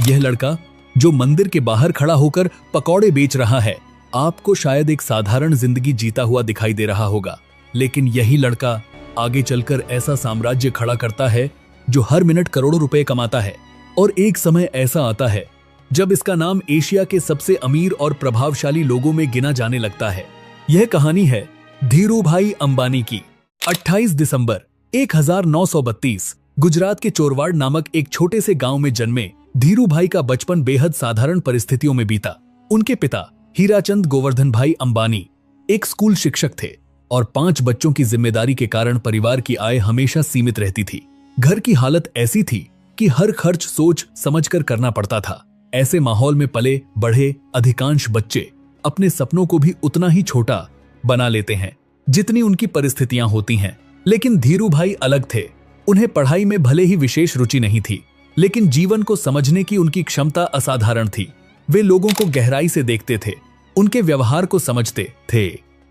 यह लड़का जो मंदिर के बाहर खड़ा होकर पकौड़े बेच रहा है, आपको शायद एक साधारण जिंदगी जीता हुआ दिखाई दे रहा होगा, लेकिन यही लड़का आगे चलकर ऐसा साम्राज्य खड़ा करता है जो हर मिनट करोड़ों रुपए कमाता है। और एक समय ऐसा आता है जब इसका नाम एशिया के सबसे अमीर और प्रभावशाली लोगों में गिना जाने लगता है। यह कहानी है धीरूभाई अंबानी की। 28 दिसंबर 1932 गुजरात के चोरवाड़ नामक एक छोटे से गांव में जन्मे धीरूभाई का बचपन बेहद साधारण परिस्थितियों में बीता। उनके पिता हीराचंद गोवर्धन भाई अंबानी एक स्कूल शिक्षक थे और 5 बच्चों की जिम्मेदारी के कारण परिवार की आय हमेशा सीमित रहती थी। घर की हालत ऐसी थी कि हर खर्च सोच समझकर करना पड़ता था। ऐसे माहौल में पले बढ़े अधिकांश बच्चे अपने सपनों को भी उतना ही छोटा बना लेते हैं जितनी उनकी परिस्थितियां होती हैं। लेकिन धीरूभाई अलग थे। उन्हें पढ़ाई में भले ही विशेष रुचि नहीं थी, लेकिन जीवन को समझने की उनकी क्षमता असाधारण थी। वे लोगों को गहराई से देखते थे, उनके व्यवहार को समझते थे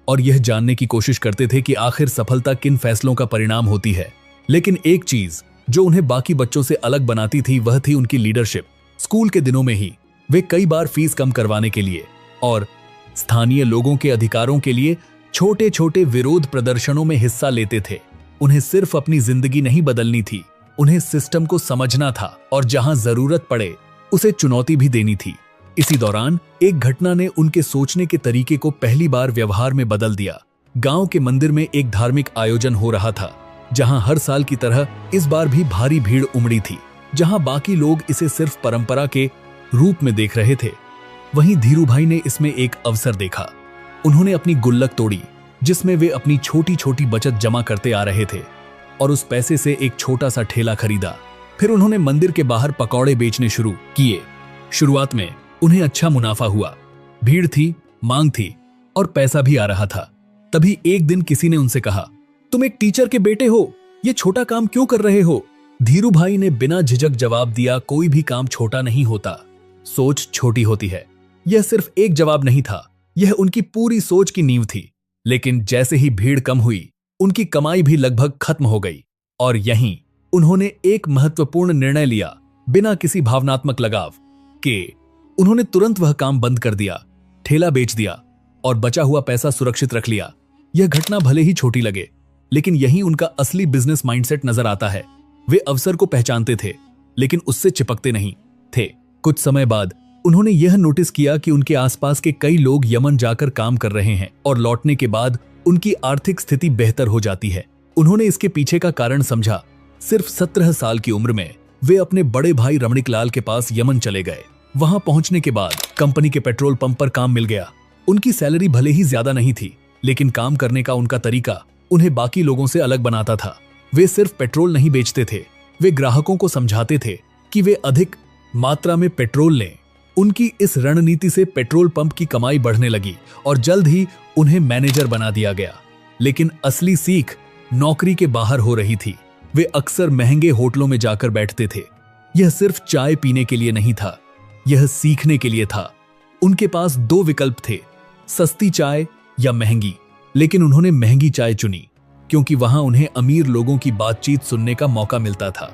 और यह जानने की कोशिश करते थे कि आखिर सफलता किन फैसलों का परिणाम होती है। लेकिन एक चीज जो उन्हें बाकी बच्चों से अलग बनाती थी वह थी उनकी लीडरशिप। स्कूल के दिनों में ही वे कई बार फीस कम करवाने के लिए और स्थानीय लोगों के अधिकारों के लिए छोटे छोटे विरोध प्रदर्शनों में हिस्सा लेते थे। उन्हें सिर्फ अपनी जिंदगी नहीं बदलनी थी, उन्हें सिस्टम को समझना था और जहां जरूरत पड़े उसे चुनौती भी देनी थी। इसी दौरान एक घटना ने उनके सोचने के तरीके को पहली बार व्यवहार में बदल दिया। गांव के मंदिर में एक धार्मिक आयोजन हो रहा था, जहां हर साल की तरह इस बार भी भारी भीड़ उमड़ी थी। जहां बाकी लोग इसे सिर्फ परंपरा के रूप में देख रहे थे, वहीं धीरूभाई ने इसमें एक अवसर देखा। उन्होंने अपनी गुल्लक तोड़ी जिसमें वे अपनी छोटी छोटी बचत जमा करते आ रहे थे और उस पैसे से एक छोटा सा ठेला खरीदा। फिर उन्होंने मंदिर के बाहर पकौड़े बेचने शुरू किए। शुरुआत में उन्हें अच्छा मुनाफा हुआ, भीड़ थी, मांग थी और पैसा भी आ रहा था। तभी एक दिन किसी ने उनसे कहा, तुम एक टीचर के बेटे हो, ये छोटा काम क्यों कर रहे हो? धीरूभाई ने बिना झिझक जवाब दिया, कोई भी काम छोटा नहीं होता, सोच छोटी होती है। यह सिर्फ एक जवाब नहीं था, यह उनकी पूरी सोच की नींव थी। लेकिन जैसे ही भीड़ कम हुई, उनकी कमाई भी लगभग खत्म हो गई और यहीं उन्होंने एक महत्वपूर्ण निर्णय लिया। बिना किसी भावनात्मक लगाव के उन्होंने तुरंत वह काम बंद कर दिया, ठेला बेच दिया और बचा हुआ पैसा सुरक्षित रख लिया। यह घटना भले ही छोटी लगे, लेकिन यही उनका असली बिजनेस माइंडसेट नजर आता है। वे अवसर को पहचानते थे, लेकिन उससे चिपकते नहीं थे। कुछ समय बाद उन्होंने यह नोटिस किया कि उनके आसपास के कई लोग यमन जाकर काम कर रहे हैं और लौटने के बाद उनकी आर्थिक स्थिति बेहतर हो जाती है। उन्होंने इसके पीछे का कारण समझा। सिर्फ 17 साल की उम्र में वे अपने बड़े भाई रमणीक लाल के पास यमन चले गए। वहां पहुंचने के बाद कंपनी के पेट्रोल पंप पर काम मिल गया। उनकी सैलरी भले ही ज्यादा नहीं थी, लेकिन काम करने का उनका तरीका उन्हें बाकी लोगों से अलग बनाता था। वे सिर्फ पेट्रोल नहीं बेचते थे, वे ग्राहकों को समझाते थे कि वे अधिक मात्रा में पेट्रोल लें। उनकी इस रणनीति से पेट्रोल पंप की कमाई बढ़ने लगी और जल्द ही उन्हें मैनेजर बना दिया गया। लेकिन असली सीख नौकरी के बाहर हो रही थी। वे अक्सर महंगे होटलों में जाकर बैठते थे। यह सिर्फ चाय पीने के लिए नहीं था, यह सीखने के लिए था। उनके पास 2 विकल्प थे, सस्ती चाय या महंगी। लेकिन उन्होंने महंगी चाय चुनी क्योंकि वहां उन्हें अमीर लोगों की बातचीत सुनने का मौका मिलता था।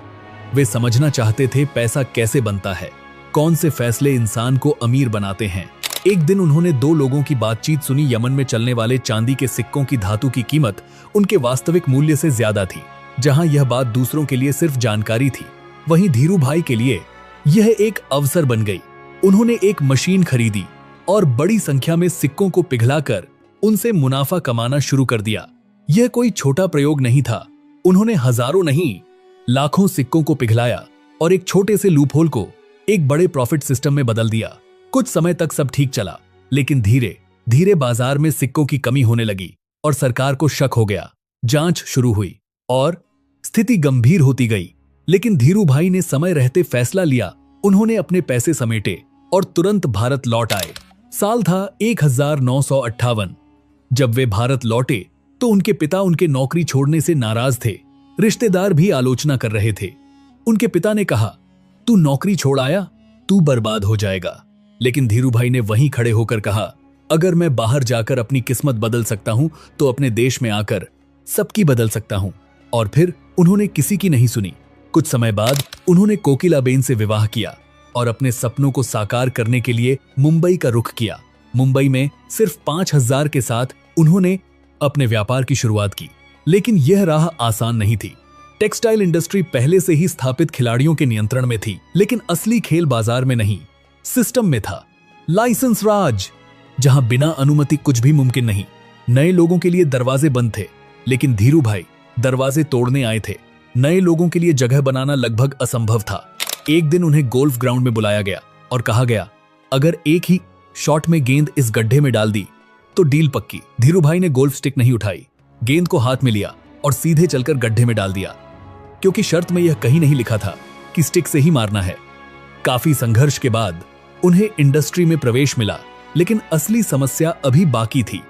वे समझना चाहते थे पैसा कैसे बनता है, कौन से फैसले इंसान को अमीर बनाते हैं। एक दिन उन्होंने 2 लोगों की बातचीत सुनी। यमन में चलने वाले चांदी के सिक्कों की धातु की कीमत उनके वास्तविक मूल्य से ज्यादा थी। जहां यह बात दूसरों के लिए सिर्फ जानकारी थी, वहीं धीरूभाई के लिए यह एक अवसर बन गई। उन्होंने एक मशीन खरीदी और बड़ी संख्या में सिक्कों को पिघलाकर उनसे मुनाफा कमाना शुरू कर दिया। यह कोई छोटा प्रयोग नहीं था। उन्होंने हजारों नहीं, लाखों सिक्कों को पिघलाया और एक छोटे से लूपहोल को एक बड़े प्रॉफिट सिस्टम में बदल दिया। कुछ समय तक सब ठीक चला, लेकिन धीरे धीरे बाजार में सिक्कों की कमी होने लगी और सरकार को शक हो गया। जांच शुरू हुई और स्थिति गंभीर होती गई। लेकिन धीरूभाई ने समय रहते फैसला लिया। उन्होंने अपने पैसे समेटे और तुरंत भारत लौट आए। साल था 1958। जब वे भारत लौटे तो उनके पिता उनके नौकरी छोड़ने से नाराज थे। रिश्तेदार भी आलोचना कर रहे थे। उनके पिता ने कहा, तू नौकरी छोड़ आया, तू बर्बाद हो जाएगा। लेकिन धीरूभाई ने वहीं खड़े होकर कहा, अगर मैं बाहर जाकर अपनी किस्मत बदल सकता हूं तो अपने देश में आकर सबकी बदल सकता हूं। और फिर उन्होंने किसी की नहीं सुनी। कुछ समय बाद उन्होंने कोकिलाबेन से विवाह किया और अपने सपनों को साकार करने के लिए मुंबई का रुख किया। मुंबई में सिर्फ 5,000 के साथ उन्होंने अपने व्यापार की शुरुआत की। लेकिन यह राह आसान नहीं थी। टेक्सटाइल इंडस्ट्री पहले से ही स्थापित खिलाड़ियों के नियंत्रण में थी, लेकिन असली खेल बाजार में नहीं, सिस्टम में था। लाइसेंस राज, जहां बिना अनुमति कुछ भी मुमकिन नहीं। नए लोगों के लिए दरवाजे बंद थे, लेकिन धीरू भाई दरवाजे तोड़ने आए थे। नए लोगों के लिए जगह बनाना लगभग असंभव था। एक दिन उन्हें गोल्फ ग्राउंड में बुलाया गया और कहा गया, अगर एक ही शॉट में गेंद इस गड्ढे में डाल दी तो डील पक्की। धीरू भाई ने गोल्फ स्टिक नहीं उठाई, गेंद को हाथ में लिया और सीधे चलकर गड्ढे में डाल दिया, क्योंकि शर्त में यह कहीं नहीं लिखा था कि स्टिक से ही मारना है। काफी संघर्ष के बाद उन्हें इंडस्ट्री में प्रवेश मिला, लेकिन असली समस्या अभी बाकी थी।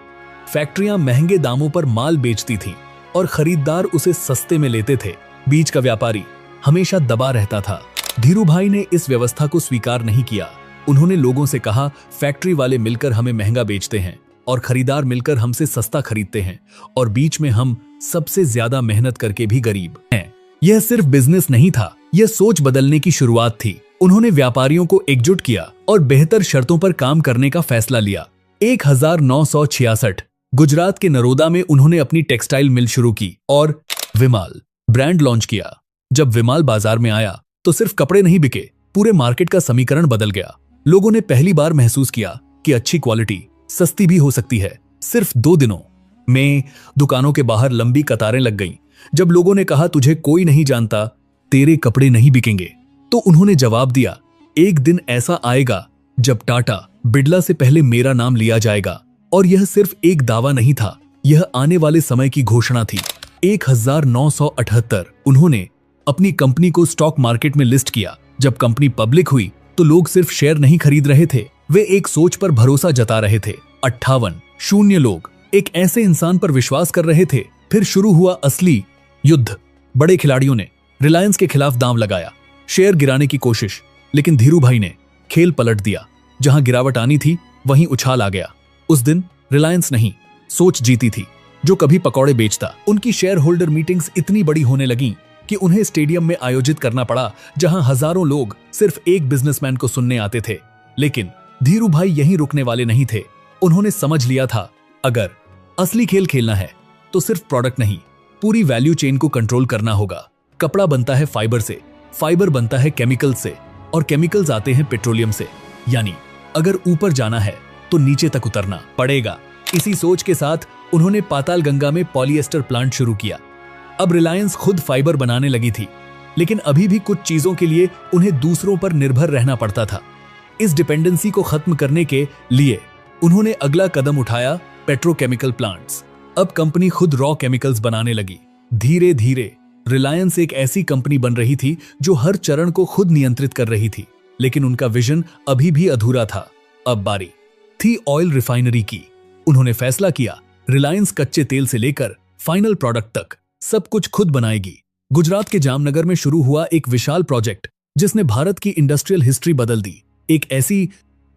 फैक्ट्रियां महंगे दामों पर माल बेचती थीं और खरीदार उसे सस्ते में लेते थे। बीच का व्यापारी हमेशा दबा रहता था। धीरू भाई ने इस व्यवस्था को स्वीकार नहीं किया। उन्होंने लोगों से कहा, फैक्ट्री वाले मिलकर हमें महंगा बेचते हैं और खरीदार मिलकर हमसे सस्ता खरीदते हैं, और बीच में हम सबसे ज्यादा मेहनत करके भी गरीब हैं। यह सिर्फ बिजनेस नहीं था, यह सोच बदलने की शुरुआत थी। उन्होंने व्यापारियों को एकजुट किया और बेहतर शर्तों पर काम करने का फैसला लिया। 1966 गुजरात के नरोदा में उन्होंने अपनी टेक्सटाइल मिल शुरू की और विमाल ब्रांड लॉन्च किया। जब विमाल बाजार में आया तो सिर्फ कपड़े नहीं बिके, पूरे मार्केट का समीकरण बदल गया। लोगों ने पहली बार महसूस किया कि अच्छी क्वालिटी सस्ती भी हो सकती है। सिर्फ 2 दिनों में दुकानों के बाहर लंबी कतारें लग गईं। जब लोगों ने कहा, तुझे कोई नहीं जानता, तेरे कपड़े नहीं बिकेंगे, तो उन्होंने जवाब दिया, एक दिन ऐसा आएगा जब टाटा बिड़ला से पहले मेरा नाम लिया जाएगा। और यह सिर्फ एक दावा नहीं था, यह आने वाले समय की घोषणा थी। 1978 उन्होंने अपनी कंपनी को स्टॉक मार्केट में लिस्ट किया। जब कंपनी पब्लिक हुई तो लोग सिर्फ शेयर नहीं खरीद रहे थे, वे एक सोच पर भरोसा जता रहे थे। 58 लोग एक ऐसे इंसान पर विश्वास कर रहे थे। फिर शुरू हुआ असली युद्ध। बड़े खिलाड़ियों ने रिलायंस के खिलाफ दांव लगाया, शेयर गिराने की कोशिश, लेकिन धीरू भाई ने खेल पलट दिया। जहां गिरावट आनी थी वहीं उछाल आ गया। उस दिन रिलायंस नहीं, सोच जीती थी। जो कभी पकौड़े बेचता, उनकी शेयर होल्डर मीटिंग्स इतनी बड़ी होने लगी कि उन्हें स्टेडियम में आयोजित करना पड़ा, जहां हजारों लोग सिर्फ एक बिजनेसमैन को सुनने आते थे। लेकिन धीरू भाई यहीं रुकने वाले नहीं थे। उन्होंने समझ लिया था, अगर असली खेल खेलना है तो सिर्फ प्रोडक्ट नहीं, पूरी वैल्यू चेन को कंट्रोल करना होगा। कपड़ा बनता है फाइबर से, फाइबर बनता है केमिकल से, और केमिकल्स आते हैं पेट्रोलियम से। यानी अगर ऊपर जाना है तो नीचे तक उतरना पड़ेगा। इसी सोच के साथ उन्होंने पाताल गंगा में पॉलिएस्टर प्लांट शुरू किया। अब रिलायंस खुद फाइबर बनाने लगी थी, लेकिन अभी भी कुछ चीजों के लिए उन्हें दूसरों पर निर्भर रहना पड़ता था। इस डिपेंडेंसी को खत्म करने के लिए उन्होंने अगला कदम उठाया, पेट्रोकेमिकल प्लांट्स। अब कंपनी खुद रॉ केमिकल्स बनाने लगी। धीरे धीरे रिलायंस एक ऐसी कंपनी बन रही थी जो हर चरण को खुद नियंत्रित कर रही थी। लेकिन उनका विजन अभी भी अधूरा था। अब बारी थी ऑयल रिफाइनरी की। उन्होंने फैसला किया, रिलायंस कच्चे तेल से लेकर फाइनल प्रोडक्ट तक सब कुछ खुद बनाएगी। गुजरात के जामनगर में शुरू हुआ एक विशाल प्रोजेक्ट जिसने भारत की इंडस्ट्रियल हिस्ट्री बदल दी। एक ऐसी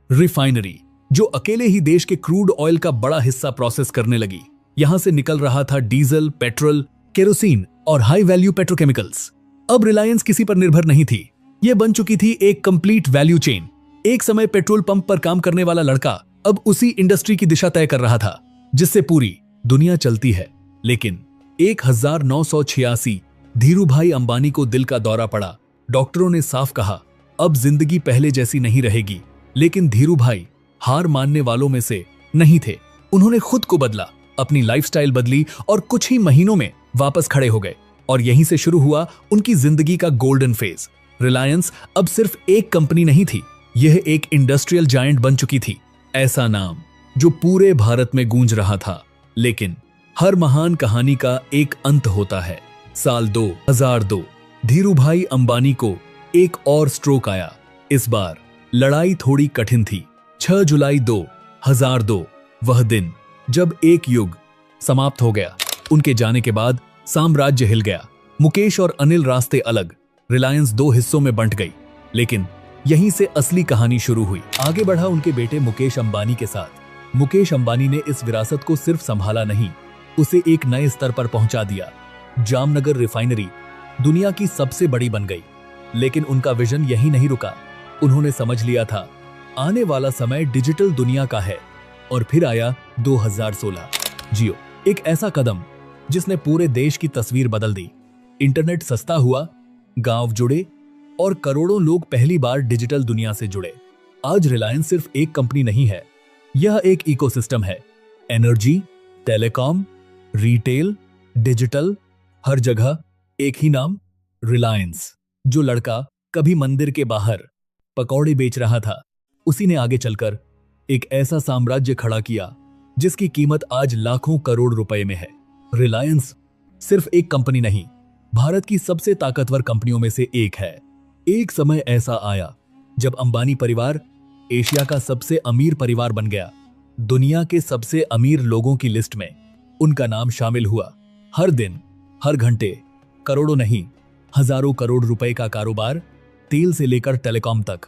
रिफाइनरी जो अकेले ही देश के क्रूड ऑयल का बड़ा हिस्सा प्रोसेस करने लगी। यहां से निकल रहा था डीजल, पेट्रोल, केरोसिन और हाई वैल्यू पेट्रोकेमिकल्स। अब रिलायंस किसी पर निर्भर नहीं थी, यह बन चुकी थी एक कंप्लीट वैल्यू चेन। एक समय पेट्रोल पंप पर काम करने वाला लड़का अब उसी इंडस्ट्री की दिशा तय कर रहा था जिससे पूरी दुनिया चलती है। लेकिन 1986 धीरू भाई अंबानी को दिल का दौरा पड़ा। डॉक्टरों ने साफ कहा, अब जिंदगी पहले जैसी नहीं रहेगी। लेकिन धीरू भाई हार मानने वालों में से नहीं थे। उन्होंने खुद को बदला, अपनी लाइफस्टाइल बदली और कुछ ही महीनों में वापस खड़े हो गए। और यहीं से शुरू हुआ उनकी जिंदगी का गोल्डन फेज। रिलायंस अब सिर्फ एक कंपनी नहीं थी, यह एक इंडस्ट्रियल जायंट बन चुकी थी। ऐसा नाम जो पूरे भारत में गूंज रहा था। लेकिन हर महान कहानी का एक अंत होता है। साल 2002 धीरू भाई अंबानी को एक और स्ट्रोक आया। इस बार लड़ाई थोड़ी कठिन थी। 6 जुलाई 2002 वह दिन जब एक युग समाप्त हो गया। उनके जाने के बाद साम्राज्य हिल गया। मुकेश और अनिल रास्ते अलग, रिलायंस 2 हिस्सों में बंट गई। लेकिन यहीं से असली कहानी शुरू हुई। आगे बढ़ा उनके बेटे मुकेश अंबानी के साथ। मुकेश अंबानी ने इस विरासत को सिर्फ संभाला नहीं, उसे एक नए स्तर पर पहुंचा दिया। जामनगर रिफाइनरी दुनिया की सबसे बड़ी बन गई। लेकिन उनका विजन यहीं नहीं रुका। उन्होंने समझ लिया था आने वाला समय डिजिटल दुनिया का है। और फिर आया 2016 जियो, एक ऐसा कदम जिसने पूरे देश की तस्वीर बदल दी। इंटरनेट सस्ता हुआ, गांव जुड़े और करोड़ों लोग पहली बार डिजिटल दुनिया से जुड़े। आज रिलायंस सिर्फ एक कंपनी नहीं है, यह एक इकोसिस्टम है। एनर्जी, टेलीकॉम, रिटेल, डिजिटल, हर जगह एक ही नाम, रिलायंस। जो लड़का कभी मंदिर के बाहर पकौड़े बेच रहा था, उसी ने आगे चलकर एक ऐसा साम्राज्य खड़ा किया जिसकी कीमत आज लाखों करोड़ रुपए में है। रिलायंस सिर्फ एक कंपनी नहीं, भारत की सबसे ताकतवर कंपनियों में से एक है। एक समय ऐसा आया जब अंबानी परिवार एशिया का सबसे अमीर परिवार बन गया। दुनिया के सबसे अमीर लोगों की लिस्ट में उनका नाम शामिल हुआ। हर दिन, हर घंटे करोड़ों नहीं, हजारों करोड़ रुपए का कारोबार, तेल से लेकर टेलीकॉम तक,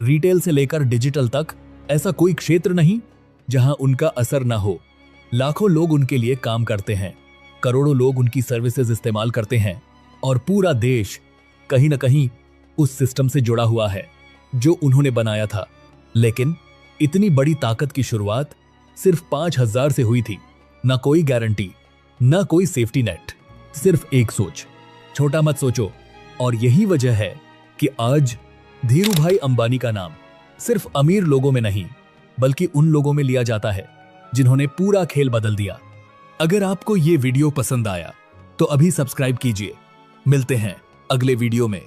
रिटेल से लेकर डिजिटल तक, ऐसा कोई क्षेत्र नहीं जहां उनका असर ना हो। लाखों लोग उनके लिए काम करते हैं, करोड़ों लोग उनकी सर्विसेज इस्तेमाल करते हैं और पूरा देश कहीं ना कहीं उस सिस्टम से जुड़ा हुआ है जो उन्होंने बनाया था। लेकिन इतनी बड़ी ताकत की शुरुआत सिर्फ 5,000 से हुई थी। ना कोई गारंटी, ना कोई सेफ्टी नेट, सिर्फ एक सोच, छोटा मत सोचो। और यही वजह है कि आज धीरू भाई अंबानी का नाम सिर्फ अमीर लोगों में नहीं, बल्कि उन लोगों में लिया जाता है जिन्होंने पूरा खेल बदल दिया। अगर आपको ये वीडियो पसंद आया तो अभी सब्सक्राइब कीजिए। मिलते हैं अगले वीडियो में।